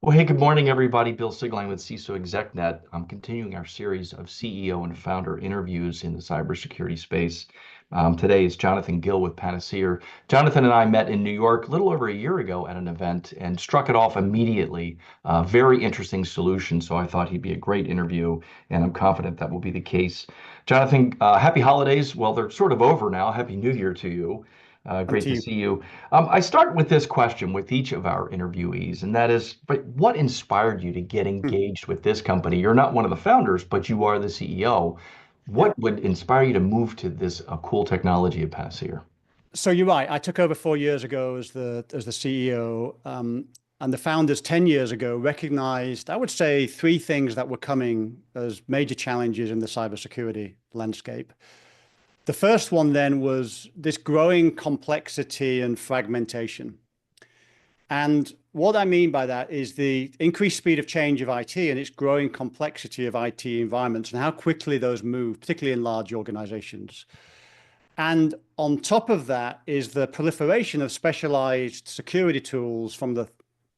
Well, hey, good morning, everybody. Bill Sieglein with CISO ExecNet. I'm continuing our series of CEO and founder interviews in the cybersecurity space. Today is Jonathan Gill with Panaseer. Jonathan and I met in New York a little over a year ago at an event and struck it off immediately. Very interesting solution, so I thought he'd be a great interview, and I'm confident that will be the case. Jonathan, happy holidays. Well, they're sort of over now. Happy New Year to you. And Great to to you. see you. I start with this question with each of our interviewees, and that is, but what inspired you to get Hmm. engaged with this company? You're not one of the founders, but you are the CEO. Yeah. What would inspire you to move to this cool technology at Panaseer? So you're right. I took over 4 years ago as the CEO, and the founders 10 years ago recognized, I would say, three things that were coming as major challenges in the cybersecurity landscape. The first one then was this growing complexity and fragmentation. And what I mean by that is the increased speed of change of IT and its growing complexity of IT environments and how quickly those move, particularly in large organizations. And on top of that is the proliferation of specialized security tools from the,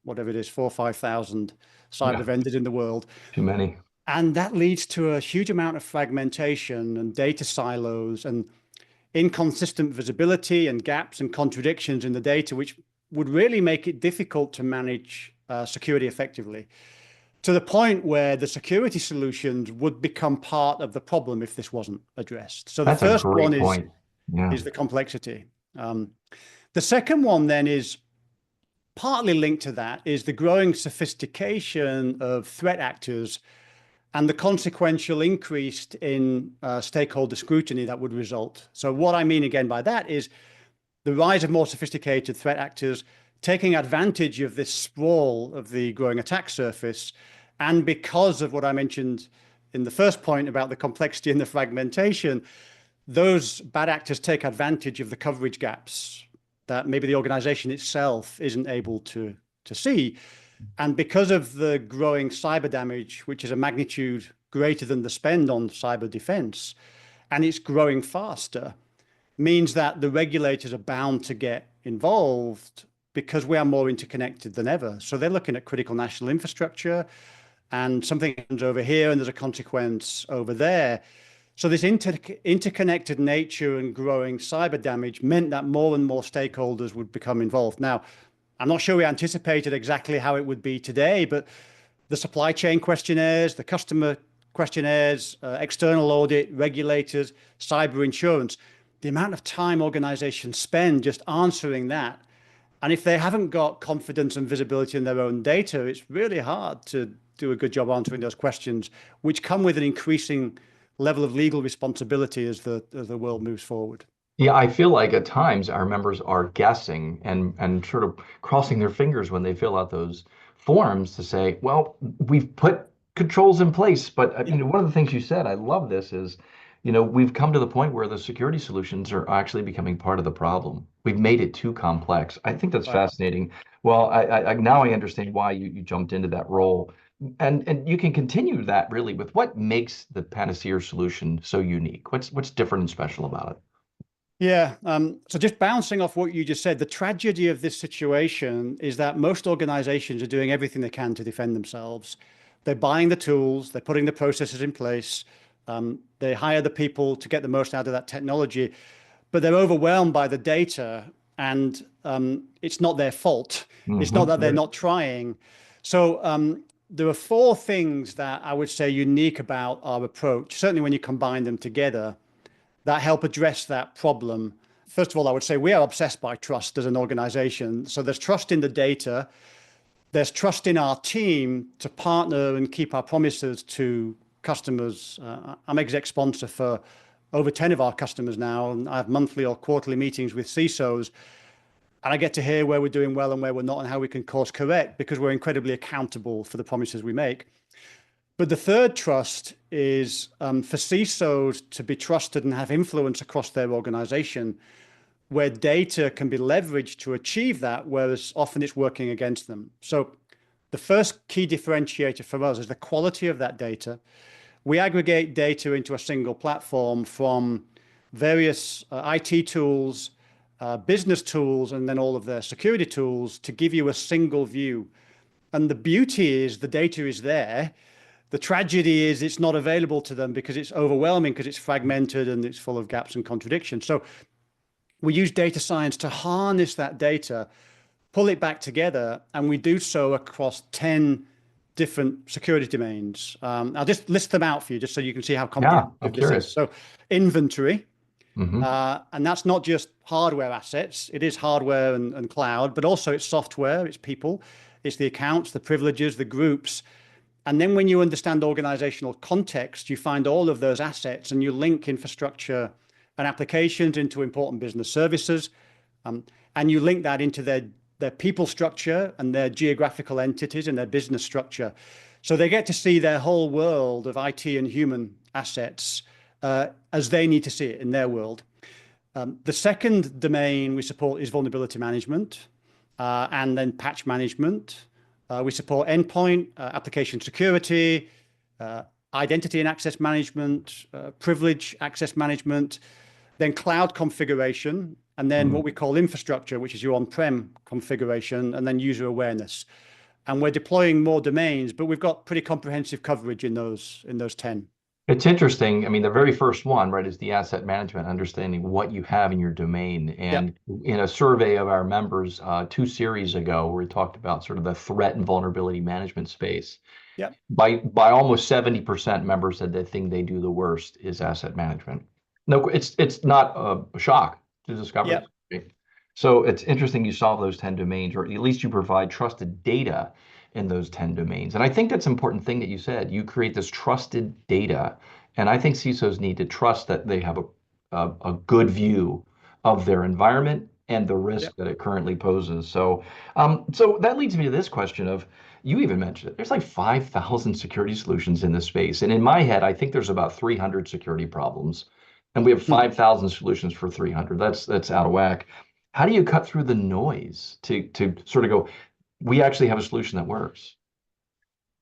whatever it is, 4 or 5,000 cyber Yeah, vendors in the world. too many. And that leads to a huge amount of fragmentation and data silos and inconsistent visibility and gaps and contradictions in the data, which would really make it difficult to manage security effectively, to the point where the security solutions would become part of the problem if this wasn't addressed. So the That's a first one great is point. Yeah. is the complexity. Um, the second one then is partly linked to that is the growing sophistication of threat actors and the consequential increase in stakeholder scrutiny that would result. So what I mean again by that is the rise of more sophisticated threat actors taking advantage of this sprawl of the growing attack surface. And because of what I mentioned in the first point about the complexity and the fragmentation, those bad actors take advantage of the coverage gaps that maybe the organization itself isn't able to see. And because of the growing cyber damage, which is a magnitude greater than the spend on cyber defense, and it's growing faster, means that the regulators are bound to get involved because we are more interconnected than ever. So they're looking at critical national infrastructure, and something happens over here and there's a consequence over there. So this interconnected nature and growing cyber damage meant that more and more stakeholders would become involved. Now, I'm not sure we anticipated exactly how it would be today, but the supply chain questionnaires, the customer questionnaires, external audit, regulators, cyber insurance, the amount of time organizations spend just answering that. And if they haven't got confidence and visibility in their own data, it's really hard to do a good job answering those questions, which come with an increasing level of legal responsibility as the world moves forward. Yeah, I feel like at times our members are guessing and sort of crossing their fingers when they fill out those forms to say, well, we've put controls in place. But Yeah. one of the things you said, I love this, is, we've come to the point where the security solutions are actually becoming part of the problem. We've made it too complex. I think that's Right. fascinating. Well, now I understand why you jumped into that role. And you can continue that really with what makes the Panacea solution so unique. What's different and special about it? Yeah. So just bouncing off what you just said, the tragedy of this situation is that most organizations are doing everything they can to defend themselves. They're buying the tools, they're putting the processes in place, they hire the people to get the most out of that technology, but they're overwhelmed by the data, and it's not their fault. It's not that they're Right. not trying. So there are four things that I would say unique about our approach, certainly when you combine them together, that help address that problem. First of all, I would say we are obsessed by trust as an organization. So there's trust in the data, there's trust in our team to partner and keep our promises to customers. I'm exec sponsor for over 10 of our customers now, and I have monthly or quarterly meetings with CISOs, and I get to hear where we're doing well and where we're not and how we can course correct because we're incredibly accountable for the promises we make. But the third trust is for CISOs to be trusted and have influence across their organization, where data can be leveraged to achieve that, whereas often it's working against them. So the first key differentiator for us is the quality of that data. We aggregate data into a single platform from various IT tools, business tools, and then all of their security tools to give you a single view And the beauty is the data is there. The tragedy is it's not available to them because it's overwhelming, because it's fragmented and it's full of gaps and contradictions. So we use data science to harness that data, pull it back together, and we do so across 10 different security domains. I'll just list them out for you just so you can see how Yeah, I'm comprehensive this is. curious. So inventory, Hmm. and that's not just hardware assets. It is hardware and cloud, but also it's software, it's people, it's the accounts, the privileges, the groups. And then when you understand organizational context, you find all of those assets and you link infrastructure and applications into important business services. And you link that into their people structure and their geographical entities and their business structure. So they get to see their whole world of IT and human assets as they need to see it in their world. The second domain we support is vulnerability management and then patch management. We support endpoint, application security, identity and access management, privilege access management, then cloud configuration, and then what we call infrastructure, which is your on-prem configuration, and then user awareness. And we're deploying more domains, but we've got pretty comprehensive coverage in those 10. It's interesting. I mean, the very first one, right, is the asset management, understanding what you have in your domain. Yep. And in a survey of our members 2 series ago, where we talked about sort of the threat and vulnerability management space, Yep. by almost 70% members said the thing they do the worst is asset management. No, it's not a shock to discover Yep. this. Right? So it's interesting you solve those 10 domains, or at least you provide trusted data in those 10 domains. And I think that's an important thing that you said. You create this trusted data. And I think CISOs need to trust that they have a good view of their environment and the risk Yep. that it currently poses. So that leads me to this question of, you even mentioned it. There's like 5,000 security solutions in this space. And in my head, I think there's about 300 security problems. And we have 5,000 solutions for 300. That's out of whack. How do you cut through the noise to sort of go, we actually have a solution that works?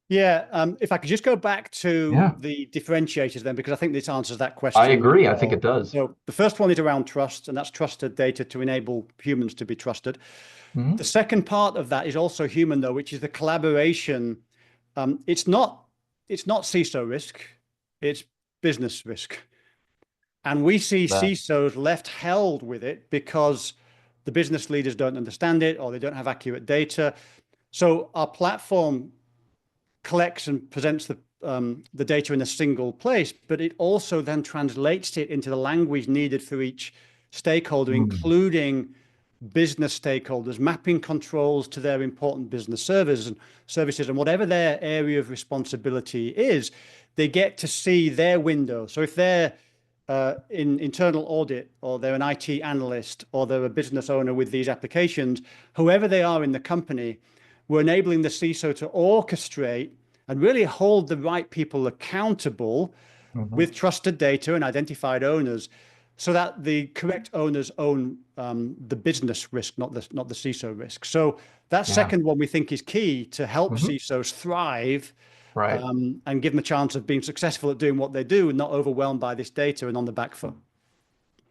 Yeah, if I could just go back to Yeah, the differentiators then, because I think this answers that I question agree. I think it well. does. So the first one is around trust, and that's trusted data to enable humans to be trusted. The Hmm. second part of that is also human, though, which is the collaboration. It's not CISO risk, it's business risk. And we see That. CISOs left held with it because the business leaders don't understand it or they don't have accurate data. So our platform collects and presents the data in a single place, but it also then translates it into the language needed for each stakeholder, Mm. including business stakeholders, mapping controls to their important business services, and whatever their area of responsibility is, they get to see their window. So if they're in internal audit, or they're an IT analyst, or they're a business owner with these applications, whoever they are in the company, we're enabling the CISO to orchestrate and really hold the right people accountable Mhm. with trusted data and identified owners, so that the correct owners own the business risk, not the CISO risk. So that Yeah. second one we think is key to help Hmm. CISOs thrive Right. and give them a chance of being successful at doing what they do and not overwhelmed by this data and on the back foot.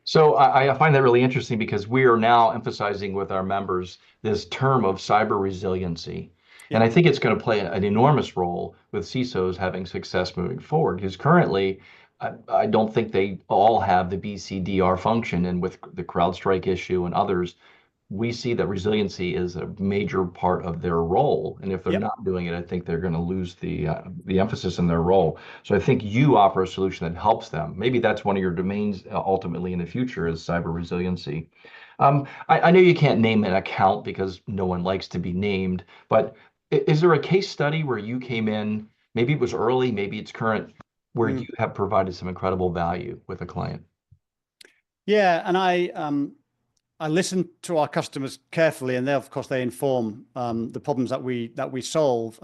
So I find that really interesting because we are now emphasizing with our members this term of cyber resiliency. And Yeah, I think it's going to play an enormous role with CISOs having success moving forward. Because currently, I don't think they all have the BCDR function. And with the CrowdStrike issue and others, we see that resiliency is a major part of their role. And if they're yep, not doing it, I think they're going to lose the emphasis in their role. So I think you offer a solution that helps them. Maybe that's one of your domains ultimately in the future is cyber resiliency. I know you can't name an account because no one likes to be named, but is there a case study where you came in, maybe it was early, maybe it's current, where you mm. have provided some incredible value with a client? Yeah, and I listen to our customers carefully, and they, of course, they inform the problems that we solve.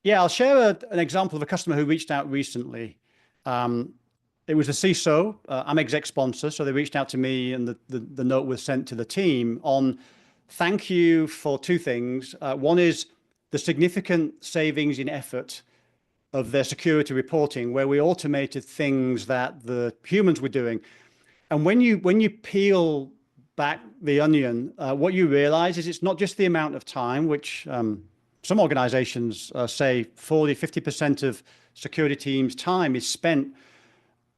Yeah, I'll share an example of a customer who reached out recently. Um, it was a CISO. I'm exec sponsor, so they reached out to me, and the note was sent to the team on thank you for two things. One is the significant savings in effort of their security reporting, where we automated things that the humans were doing. And when you peel back the onion, what you realize is it's not just the amount of time, which some organizations say 40-50% of security teams' time is spent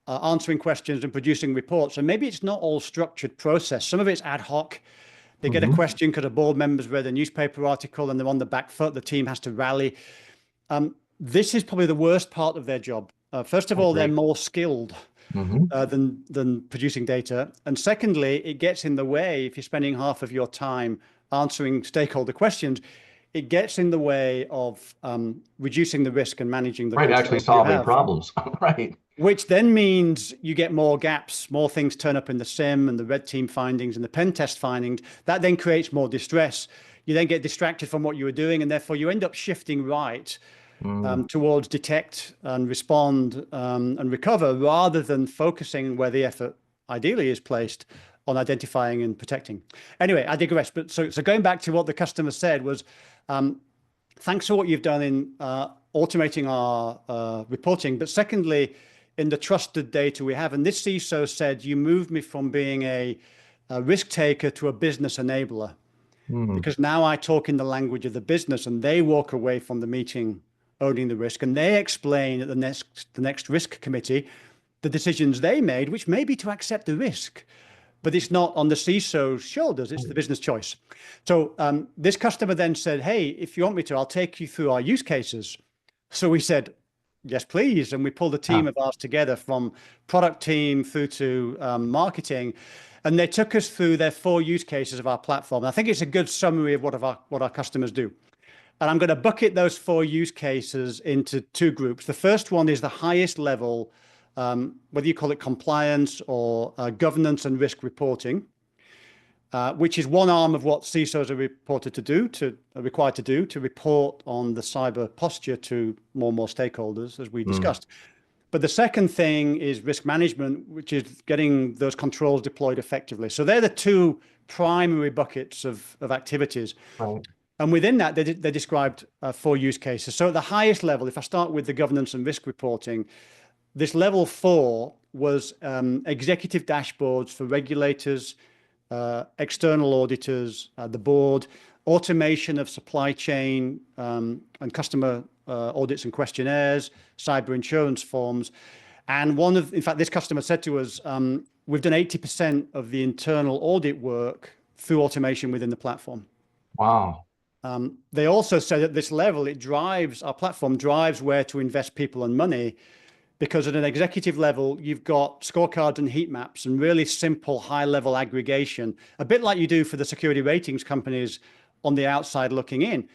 answering questions and producing reports. And maybe it's not all structured process. Some of it's ad hoc. They get a question because a board member's read a newspaper article and they're on the back foot. The team has to rally. This is probably the worst part of their job. First of all, they're more skilled than producing data. And secondly, it gets in the way if you're spending half of your time answering stakeholder questions. It gets in the way of reducing the risk and managing the actually solving problems, right? Which then means you get more gaps, more things turn up in the SIM and the red team findings and the pen test findings. That then creates more distress. You then get distracted from what you were doing, and therefore you end up shifting right towards detect and respond and recover, rather than focusing where the effort ideally is placed on identifying and protecting. Anyway, I digress. But so going back to what the customer said was, thanks for what you've done in automating our reporting. But secondly, in the trusted data we have. And this CISO said, you moved me from being a risk taker to a business enabler. Because now I talk in the language of the business, and they walk away from the meeting owning the risk, and they explain at the next risk committee the decisions they made, which may be to accept the risk, but it's not on the CISO's shoulders, it's the business choice. So this customer then said, hey, if you want me to, I'll take you through our use cases. So we said, yes, please. And we pulled a team of ours together from product team through to marketing. And they took us through their 4 use cases of our platform. And I think it's a good summary of what our customers do. And I'm going to bucket those 4 use cases into 2 groups. The first one is the highest level, whether you call it compliance or governance and risk reporting, which is one arm of what CISOs are required to do to report on the cyber posture to more and more stakeholders, as we discussed. But the second thing is risk management, which is getting those controls deployed effectively. So they're the 2 primary buckets of activities. Right. And within that, they described 4 use cases. So at the highest level, if I start with the governance and risk reporting, this level 4 was executive dashboards for regulators, external auditors, the board, automation of supply chain and customer audits and questionnaires, cyber insurance forms. And in fact, this customer said to us, we've done 80% of the internal audit work through automation within the platform. Wow. They also said at this level, our platform drives where to invest people and money, because at an executive level, you've got scorecards and heat maps and really simple high-level aggregation, a bit like you do for the security ratings companies on the outside looking in.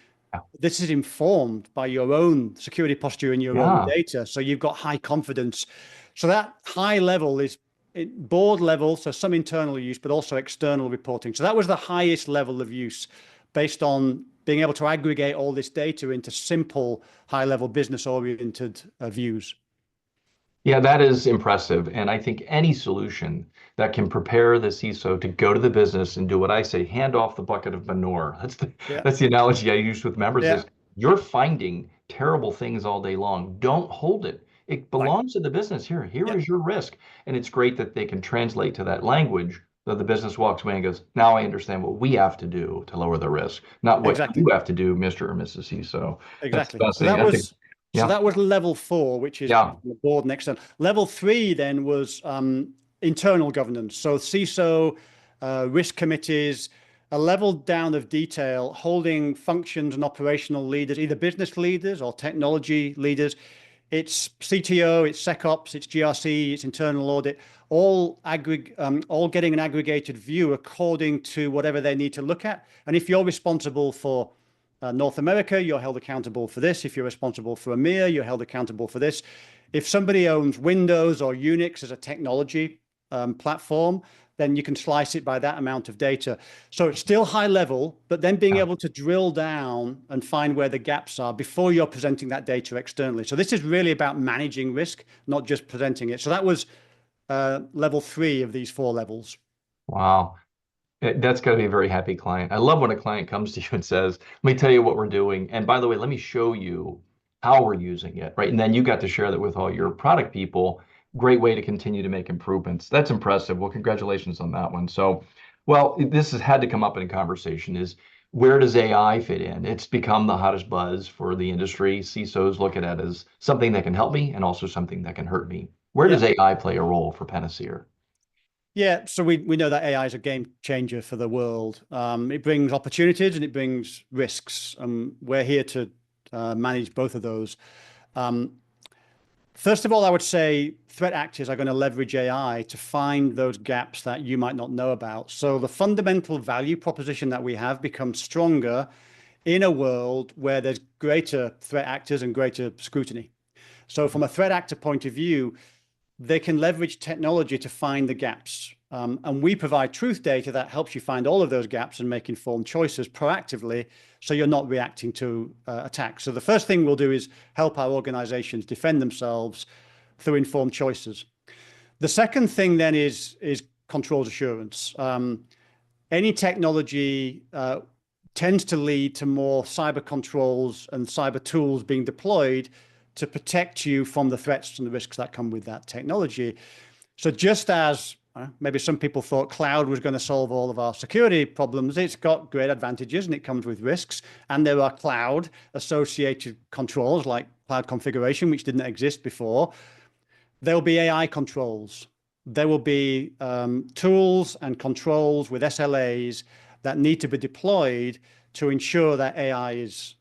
This is informed by your own security posture and your own data. So you've got high confidence. So that high level is board level, so some internal use, but also external reporting. So that was the highest level of use based on being able to aggregate all this data into simple, high-level business-oriented views. Yeah, that is impressive. And I think any solution that can prepare the CISO to go to the business and do what I say, hand off the bucket of manure. That's the analogy I use with members is you're finding terrible things all day long. Don't hold it. It belongs to the business. Here is your risk. And it's great that they can translate to that language, that the business walks away and goes, now I understand what we have to do to lower the risk, not what you have to do, Mr. or Mrs. CISO. Exactly. So that was level 4, which is the board and external. Level 3 then was internal governance. So CISO, risk committees, a level down of detail, holding functions and operational leaders, either business leaders or technology leaders. It's CTO, it's SecOps, it's GRC, it's internal audit, all getting an aggregated view according to whatever they need to look at. And if you're responsible for North America, you're held accountable for this. If you're responsible for EMEA, you're held accountable for this. If somebody owns Windows or Unix as a technology platform, then you can slice it by that amount of data. So it's still high level, but then being able to drill down and find where the gaps are before you're presenting that data externally. So this is really about managing risk, not just presenting it. So that was level 3 of these 4 levels. Wow. That's got to be a very happy client. I love when a client comes to you and says, let me tell you what we're doing. And by the way, let me show you how we're using it, right? And then you got to share that with all your product people. Great way to continue to make improvements. That's impressive. Well, congratulations on that one. So, well, this has had to come up in a conversation is Where does AI fit in? It's become the hottest buzz for the industry. CISOs look at it as something that can help me and also something that can hurt me. Where does Yeah. AI play a role for Panaseer? Yeah, so we know that AI is a game changer for the world. It brings opportunities and it brings risks. We're here to manage both of those. Um, First of all, I would say threat actors are going to leverage AI to find those gaps that you might not know about. So the fundamental value proposition that we have becomes stronger in a world where there's greater threat actors and greater scrutiny. So from a threat actor point of view, they can leverage technology to find the gaps. And we provide truth data that helps you find all of those gaps and make informed choices proactively so you're not reacting to attacks. So the first thing we'll do is help our organizations defend themselves through informed choices. The second thing then is controls assurance. Any technology tends to lead to more cyber controls and cyber tools being deployed to protect you from the threats and the risks that come with that technology. So just as maybe some people thought cloud was going to solve all of our security problems, it's got great advantages and it comes with risks. And there are cloud associated controls like cloud configuration, which didn't exist before. There will be AI controls. There will be tools and controls with SLAs that need to be deployed to ensure that AI is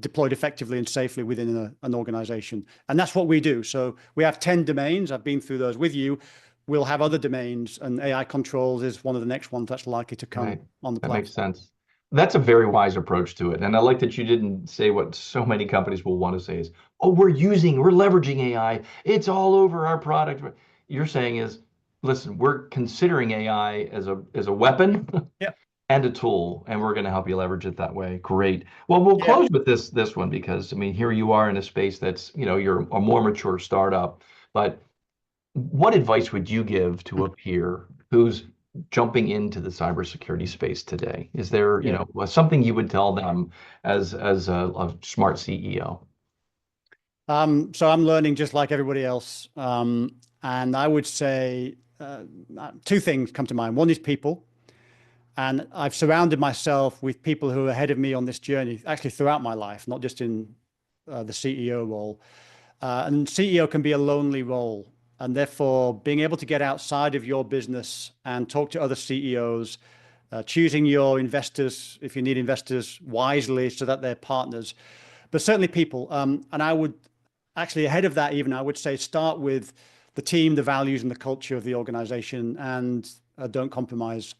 deployed effectively and safely within an organization. And that's what we do. So we have 10 domains. I've been through those with you. We'll have other domains, and AI controls is one of the next ones that's likely to come Right. on the That makes platform. sense. That's a very wise approach to it. And I like that you didn't say what so many companies will want to say is, oh, we're leveraging AI. It's all over our product. You're saying is, listen, we're considering AI as a weapon Yeah. and a tool, and we're going to help you leverage it that way. Great. Well, we'll Yeah. close with this one because I mean, here you are in a space that's, you're a more mature startup, but what advice would you give to a peer who's jumping into the cybersecurity space today? Is there, Yeah. something you would tell them as a smart CEO? So I'm learning just like everybody else. And I would say two things come to mind. One is people. And I've surrounded myself with people who are ahead of me on this journey, actually throughout my life, not just in the CEO role. And CEO can be a lonely role. And therefore, being able to get outside of your business and talk to other CEOs, choosing your investors, if you need investors, wisely so that they're partners, but certainly people. And I would actually, ahead of that, even, I would say start with the team, the values, and the culture of the organization, and don't compromise.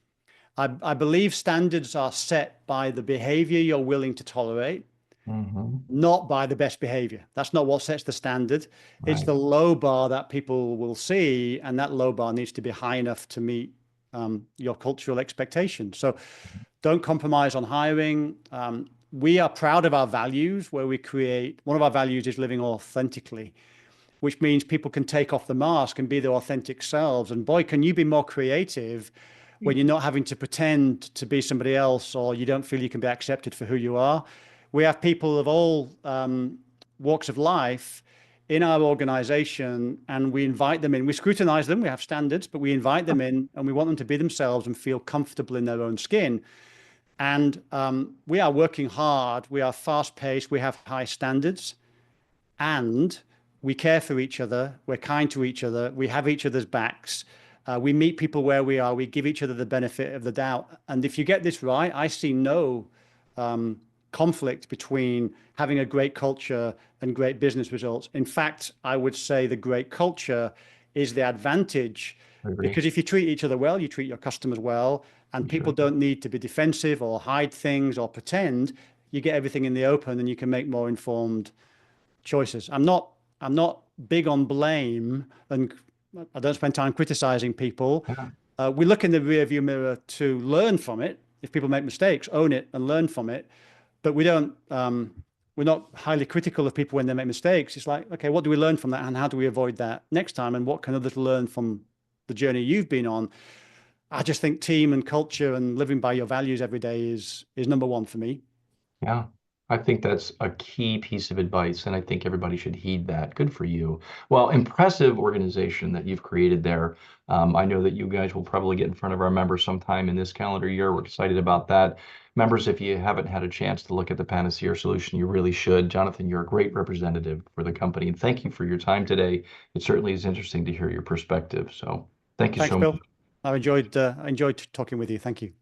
I believe standards are set by the behavior you're willing to tolerate, Hmm. not by the best behavior. That's not what sets the standard. It's Right. the low bar that people will see, and that low bar needs to be high enough to meet your cultural expectations. So don't compromise on hiring. We are proud of our values, where we create one of our values is living authentically, which means people can take off the mask and be their authentic selves. And boy, can you be more creative when you're not having to pretend to be somebody else, or you don't feel you can be accepted for who you are. We have people of all walks of life in our organization, and we invite them in. We scrutinize them. We have standards, but we invite them in, and we want them to be themselves and feel comfortable in their own skin. And we are working hard. We are fast paced. We have high standards, and we care for each other. We're kind to each other. We have each other's backs. We meet people where we are. We give each other the benefit of the doubt. And if you get this right, I see no conflict between having a great culture and great business results. In fact, I would say the great culture is the advantage, I agree. because if you treat each other well, you treat your customers well, and You people should. don't need to be defensive or hide things or pretend. You get everything in the open, and you can make more informed choices. I'm not big on blame, and I don't spend time criticizing people. Yeah. We look in the rearview mirror to learn from it. If people make mistakes, own it and learn from it. But we don't. We're not highly critical of people when they make mistakes. It's like, okay, what do we learn from that, and how do we avoid that next time? And what can others learn from the journey you've been on? I just think team and culture and living by your values every day is number one for me. Yeah. I think that's a key piece of advice, and I think everybody should heed that. Good for you. Well, impressive organization that you've created there. I know that you guys will probably get in front of our members sometime in this calendar year. We're excited about that. Members, if you haven't had a chance to look at the Panaseer solution, you really should. Jonathan, you're a great representative for the company, and thank you for your time today. It certainly is interesting to hear your perspective. So thank you Thanks, so much. Bill. I enjoyed talking with you. Thank you.